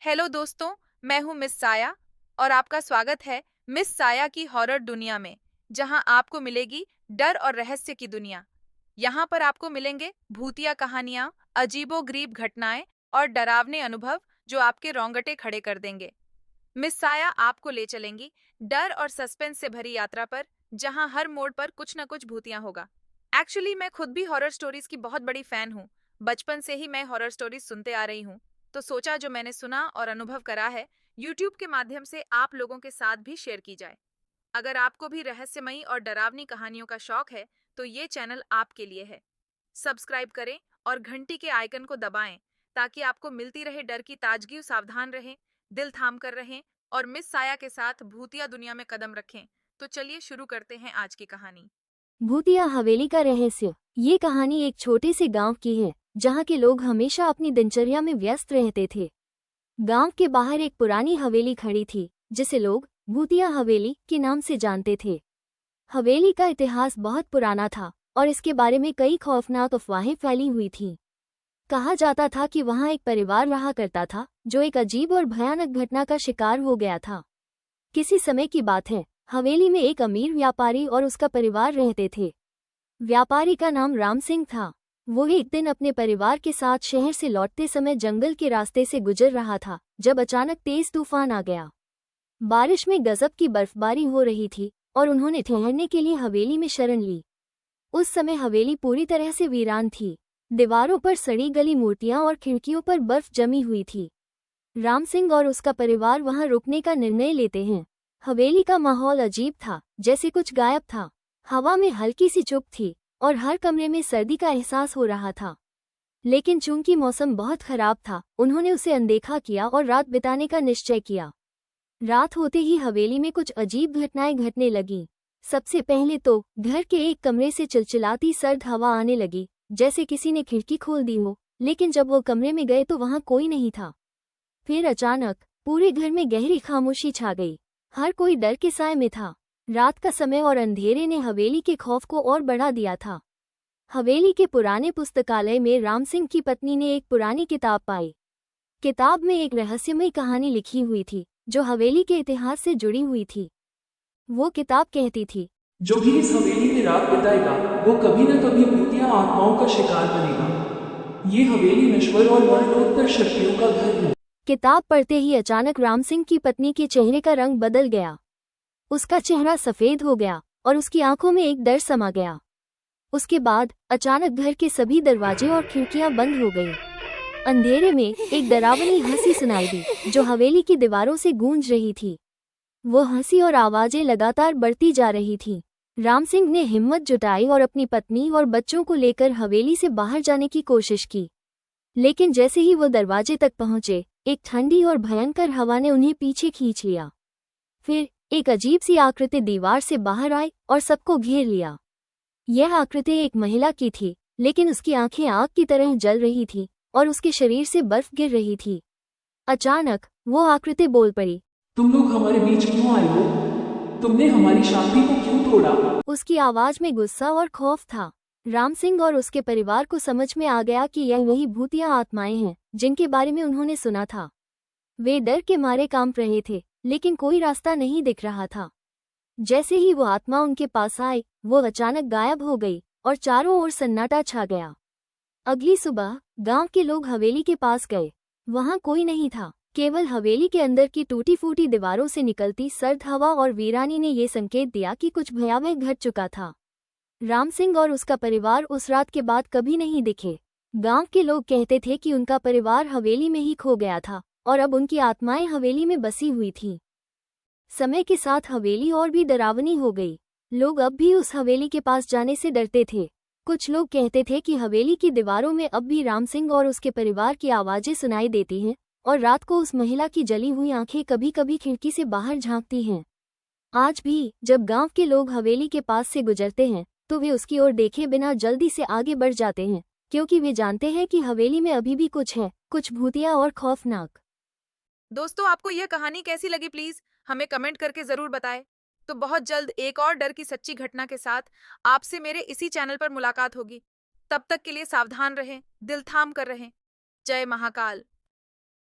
Hello दोस्तों, मैं हूँ मिस साया और आपका स्वागत है मिस साया की हॉरर दुनिया में, जहाँ आपको मिलेगी डर और रहस्य की दुनिया। यहाँ पर आपको मिलेंगे भूतिया कहानियाँ, अजीबोगरीब घटनाएं और डरावने अनुभव जो आपके रोंगटे खड़े कर देंगे। मिस साया आपको ले चलेंगी डर और सस्पेंस से भरी यात्रा पर, जहाँ हर मोड़ पर कुछ न कुछ भूतिया होगा। एक्चुअली मैं खुद भी हॉरर स्टोरीज की बहुत बड़ी फैन हूँ। बचपन से ही मैं हॉरर स्टोरीज सुनते आ रही हूँ, तो सोचा जो मैंने सुना और अनुभव करा है यूट्यूब के माध्यम से आप लोगों के साथ भी शेयर की जाए। अगर आपको भी रहस्यमयी और डरावनी कहानियों का शौक है तो ये चैनल आपके लिए है। सब्सक्राइब करें और घंटी के आइकन को दबाएं ताकि आपको मिलती रहे डर की ताजगी। सावधान रहें, दिल थाम कर रहें और मिस साया के साथ भूतिया दुनिया में कदम रखें। तो चलिए शुरू करते हैं आज की कहानी। भूतिया हवेली का रहस्य। ये कहानी एक छोटे से गांव की है जहां के लोग हमेशा अपनी दिनचर्या में व्यस्त रहते थे। गांव के बाहर एक पुरानी हवेली खड़ी थी जिसे लोग भूतिया हवेली के नाम से जानते थे। हवेली का इतिहास बहुत पुराना था और इसके बारे में कई खौफनाक अफवाहें फैली हुई थीं। कहा जाता था कि वहां एक परिवार रहा करता था जो एक अजीब और भयानक घटना का शिकार हो गया था। किसी समय की बात है, हवेली में एक अमीर व्यापारी और उसका परिवार रहते थे। व्यापारी का नाम राम सिंह था। वो एक दिन अपने परिवार के साथ शहर से लौटते समय जंगल के रास्ते से गुजर रहा था जब अचानक तेज तूफान आ गया। बारिश में गजब की बर्फबारी हो रही थी और उन्होंने ठहरने के लिए हवेली में शरण ली। उस समय हवेली पूरी तरह से वीरान थी। दीवारों पर सड़ी गली मूर्तियां और खिड़कियों पर बर्फ जमी हुई थी। राम सिंह और उसका परिवार वहां रुकने का निर्णय लेते हैं। हवेली का माहौल अजीब था, जैसे कुछ गायब था। हवा में हल्की सी चुप थी और हर कमरे में सर्दी का एहसास हो रहा था। लेकिन चूंकि मौसम बहुत खराब था, उन्होंने उसे अनदेखा किया और रात बिताने का निश्चय किया। रात होते ही हवेली में कुछ अजीब घटनाएं घटने लगीं। सबसे पहले तो घर के एक कमरे से चिलचिलाती सर्द हवा आने लगी, जैसे किसी ने खिड़की खोल दी हो। लेकिन जब वो कमरे में गए तो वहां कोई नहीं था। फिर अचानक पूरे घर में गहरी खामोशी छा गई। हर कोई डर के साए में था। रात का समय और अंधेरे ने हवेली के खौफ को और बढ़ा दिया था। हवेली के पुराने पुस्तकालय में राम सिंह की पत्नी ने एक पुरानी किताब पाई। किताब में एक रहस्यमय कहानी लिखी हुई थी जो हवेली के इतिहास से जुड़ी हुई थी। वो किताब कहती थी, जो भी इस हवेली में रात बिताएगा वो कभी न कभी भूतिया आत्माओं का शिकार बनेगा। ये हवेली नश्वर और मरणोत्तर शक्तियों का घर है। किताब पढ़ते ही अचानक राम सिंह की पत्नी के चेहरे का रंग बदल गया। उसका चेहरा सफेद हो गया और उसकी आंखों में एक डर समा गया। उसके बाद अचानक घर के सभी दरवाजे और खिड़कियां बंद हो गईं। अंधेरे में एक डरावनी हंसी सुनाई दी जो हवेली की दीवारों से गूंज रही थी। वो हंसी और आवाजें लगातार बढ़ती जा रही थीं। राम सिंह ने हिम्मत जुटाई और अपनी पत्नी और बच्चों को लेकर हवेली से बाहर जाने की कोशिश की। लेकिन जैसे ही वो दरवाजे तक पहुंचे, एक ठंडी और भयंकर हवा ने उन्हें पीछे खींच लिया। फिर एक अजीब सी आकृति दीवार से बाहर आई और सबको घेर लिया। यह आकृति एक महिला की थी, लेकिन उसकी आंखें आग की तरह जल रही थीं और उसके शरीर से बर्फ गिर रही थी। अचानक वो आकृति बोल पड़ी, तुम लोग हमारे बीच क्यों आए हो? तुमने हमारी शांति को क्यों तोड़ा? उसकी आवाज में गुस्सा और खौफ था। राम सिंह और उसके परिवार को समझ में आ गया कि यह वही भूतिया आत्माएं हैं जिनके बारे में उन्होंने सुना था। वे डर के मारे कांप रहे थे, लेकिन कोई रास्ता नहीं दिख रहा था। जैसे ही वो आत्मा उनके पास आई, वो अचानक गायब हो गई और चारों ओर सन्नाटा छा गया। अगली सुबह गांव के लोग हवेली के पास गए। वहां कोई नहीं था, केवल हवेली के अंदर की टूटी फूटी दीवारों से निकलती सर्द हवा और वीरानी ने ये संकेत दिया कि कुछ भयावह घट चुका था। राम सिंह और उसका परिवार उस रात के बाद कभी नहीं दिखे। गांव के लोग कहते थे कि उनका परिवार हवेली में ही खो गया था और अब उनकी आत्माएं हवेली में बसी हुई थीं। समय के साथ हवेली और भी डरावनी हो गई। लोग अब भी उस हवेली के पास जाने से डरते थे। कुछ लोग कहते थे कि हवेली की दीवारों में अब भी राम सिंह और उसके परिवार की आवाजें सुनाई देती हैं और रात को उस महिला की जली हुई आंखें कभी कभी खिड़की से बाहर झांकती हैं। आज भी जब गांव के लोग हवेली के पास से गुजरते हैं तो वे उसकी ओर देखे बिना जल्दी से आगे बढ़ जाते हैं, क्योंकि वे जानते हैं कि हवेली में अभी भी कुछ है, कुछ भूतिया और खौफनाक। दोस्तों, आपको यह कहानी कैसी लगी प्लीज हमें कमेंट करके जरूर बताएं। तो बहुत जल्द एक और डर की सच्ची घटना के साथ आपसे मेरे इसी चैनल पर मुलाकात होगी। तब तक के लिए सावधान रहें, दिल थाम कर रहें। जय महाकाल।